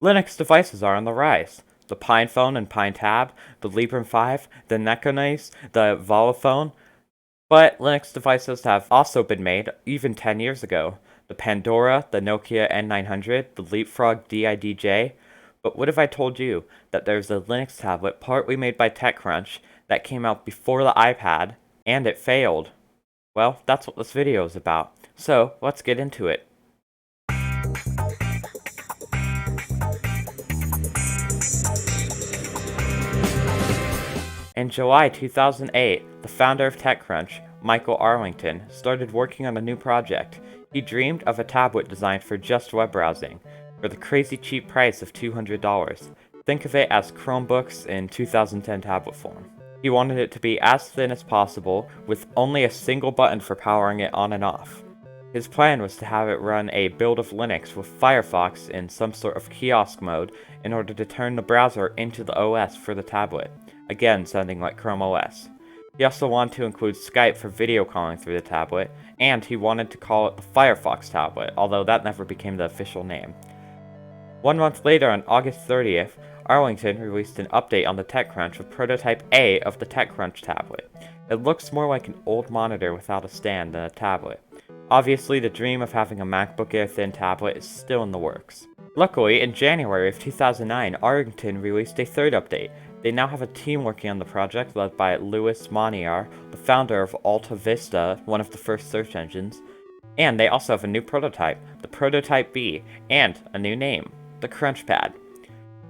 Linux devices are on the rise. The Pine Phone and Pine Tab, the Librem 5, the Nekones, the Volophone. But Linux devices have also been made even 10 years ago. The Pandora, the Nokia N900, the Leapfrog DIDJ. But what if I told you that there's a Linux tablet partly made by TechCrunch that came out before the iPad, and it failed? Well, that's what this video is about. So, let's get into it. In July 2008, the founder of TechCrunch, Michael Arlington, started working on a new project. He dreamed of a tablet designed for just web browsing, for the crazy cheap price of $200. Think of it as Chromebooks in 2010 tablet form. He wanted it to be as thin as possible, with only a single button for powering it on and off. His plan was to have it run a build of Linux with Firefox in some sort of kiosk mode in order to turn the browser into the OS for the tablet, again sounding like Chrome OS. He also wanted to include Skype for video calling through the tablet, and he wanted to call it the Firefox tablet, although that never became the official name. 1 month later, on August 30th, Arlington released an update on the TechCrunch with prototype A of the TechCrunch tablet. It looks more like an old monitor without a stand than a tablet. Obviously, the dream of having a MacBook Air thin tablet is still in the works. Luckily, in January of 2009, Arlington released a third update. They now have a team working on the project led by Louis Monier, the founder of Alta Vista, one of the first search engines, and they also have a new prototype, the Prototype B, and a new name, the CrunchPad.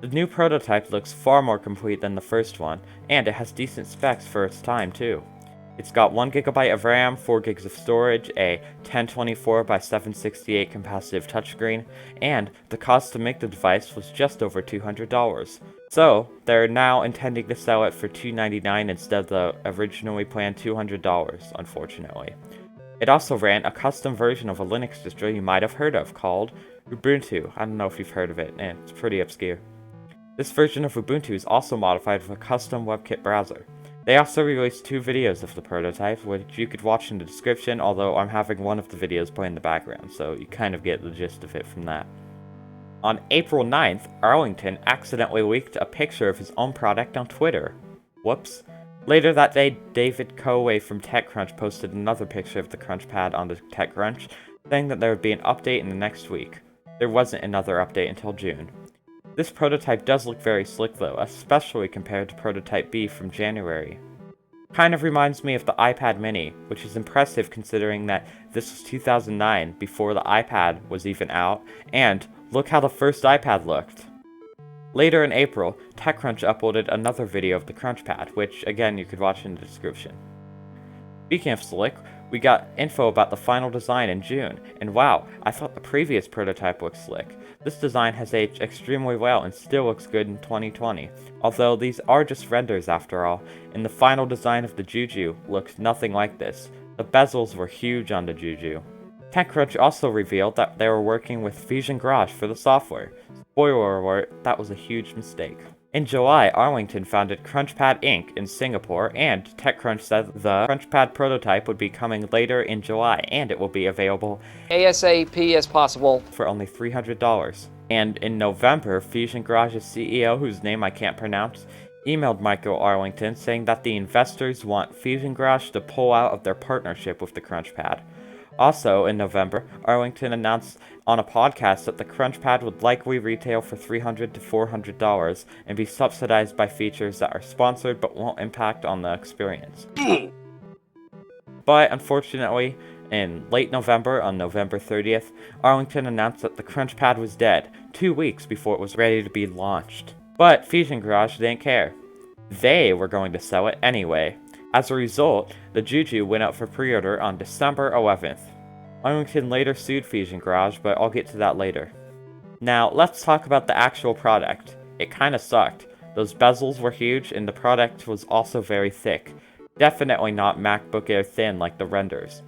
The new prototype looks far more complete than the first one, and it has decent specs for its time too. It's got 1GB of RAM, 4GB of storage, a 1024 by 768 capacitive touchscreen, and the cost to make the device was just over $200. So, they're now intending to sell it for $299 instead of the originally planned $200, unfortunately. It also ran a custom version of a Linux distro you might have heard of called Ubuntu. I don't know if you've heard of it, and it's pretty obscure. This version of Ubuntu is also modified with a custom WebKit browser. They also released 2 videos of the prototype, which you could watch in the description, although I'm having one of the videos play in the background, so you kind of get the gist of it from that. On April 9th, Arlington accidentally leaked a picture of his own product on Twitter. Whoops. Later that day, David Coway from TechCrunch posted another picture of the CrunchPad on the TechCrunch, saying that there would be an update in the next week. There wasn't another update until June. This prototype does look very slick though, especially compared to Prototype B from January. Kind of reminds me of the iPad mini, which is impressive considering that this was 2009, before the iPad was even out, and look how the first iPad looked. Later in April, TechCrunch uploaded another video of the CrunchPad, which again you could watch in the description. Speaking of slick, we got info about the final design in June, and wow, I thought the previous prototype looked slick. This design has aged extremely well and still looks good in 2020, although these are just renders after all, and the final design of the JooJoo looked nothing like this. The bezels were huge on the JooJoo. TechCrunch also revealed that they were working with Fusion Garage for the software. Spoiler alert, that was a huge mistake. In July, Arlington founded CrunchPad Inc. in Singapore, and TechCrunch said the CrunchPad prototype would be coming later in July, and it will be available ASAP as possible for only $300. And in November, Fusion Garage's CEO, whose name I can't pronounce, emailed Michael Arlington saying that the investors want Fusion Garage to pull out of their partnership with the CrunchPad. Also, in November, Arlington announced on a podcast that the CrunchPad would likely retail for $300 to $400 and be subsidized by features that are sponsored but won't impact on the experience. But unfortunately, in late November, on November 30th, Arlington announced that the CrunchPad was dead, 2 weeks before it was ready to be launched. But Fusion Garage didn't care. They were going to sell it anyway. As a result, the JooJoo went out for pre-order on December 11th. Arlington later sued Fusion Garage, but I'll get to that later. Now, let's talk about the actual product. It kinda sucked. Those bezels were huge, and the product was also very thick. Definitely not MacBook Air thin like the renders.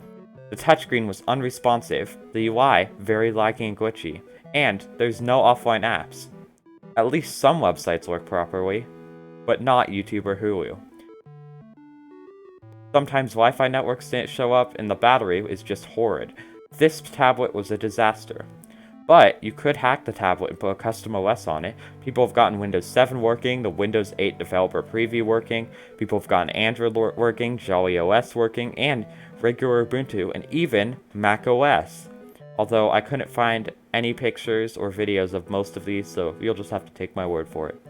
The touchscreen was unresponsive, the UI very laggy and glitchy, and there's no offline apps. At least some websites work properly, but not YouTube or Hulu. Sometimes Wi-Fi networks didn't show up, and the battery is just horrid. This tablet was a disaster. But you could hack the tablet and put a custom OS on it. People have gotten Windows 7 working, the Windows 8 developer preview working, people have gotten Android working, Jolly OS working, and regular Ubuntu, and even Mac OS. Although I couldn't find any pictures or videos of most of these, so you'll just have to take my word for it.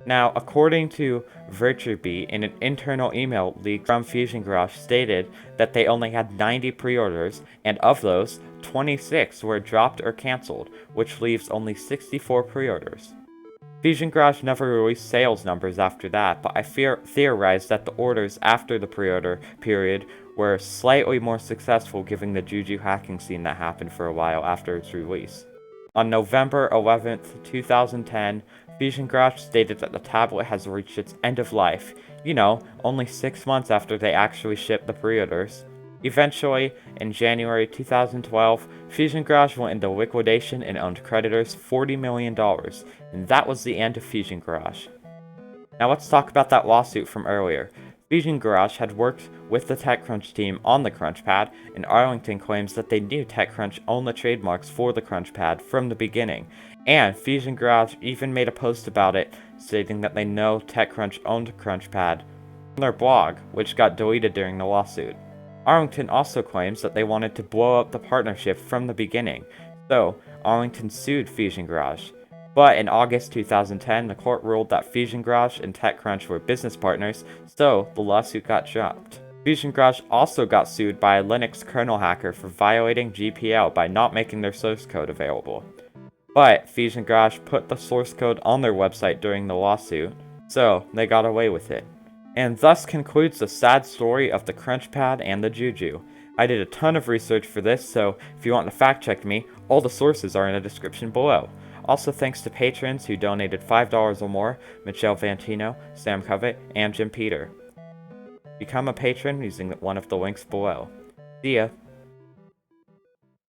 Now, according to VirtueBeat, in an internal email leak from Fusion Garage stated that they only had 90 pre-orders, and of those, 26 were dropped or cancelled, which leaves only 64 pre-orders. Fusion Garage never released sales numbers after that, but I theorized that the orders after the pre-order period were slightly more successful given the JooJoo hacking scene that happened for a while after its release. On November 11th, 2010, Fusion Garage stated that the tablet has reached its end of life, only 6 months after they actually shipped the pre-orders. Eventually, in January 2012, Fusion Garage went into liquidation and owed creditors $40 million, and that was the end of Fusion Garage. Now let's talk about that lawsuit from earlier. Fusion Garage had worked with the TechCrunch team on the CrunchPad, and Arlington claims that they knew TechCrunch owned the trademarks for the CrunchPad from the beginning, and Fusion Garage even made a post about it, stating that they know TechCrunch owned CrunchPad on their blog, which got deleted during the lawsuit. Arlington also claims that they wanted to blow up the partnership from the beginning, so Arlington sued Fusion Garage. But in August 2010, the court ruled that Fusion Garage and TechCrunch were business partners, so the lawsuit got dropped. Fusion Garage also got sued by a Linux kernel hacker for violating GPL by not making their source code available. But Fusion Garage put the source code on their website during the lawsuit, so they got away with it. And thus concludes the sad story of the CrunchPad and the JooJoo. I did a ton of research for this, so if you want to fact check me, all the sources are in the description below. Also thanks to patrons who donated $5 or more, Michelle Vantino, Sam Covett, and Jim Peter. Become a patron using one of the links below. See ya!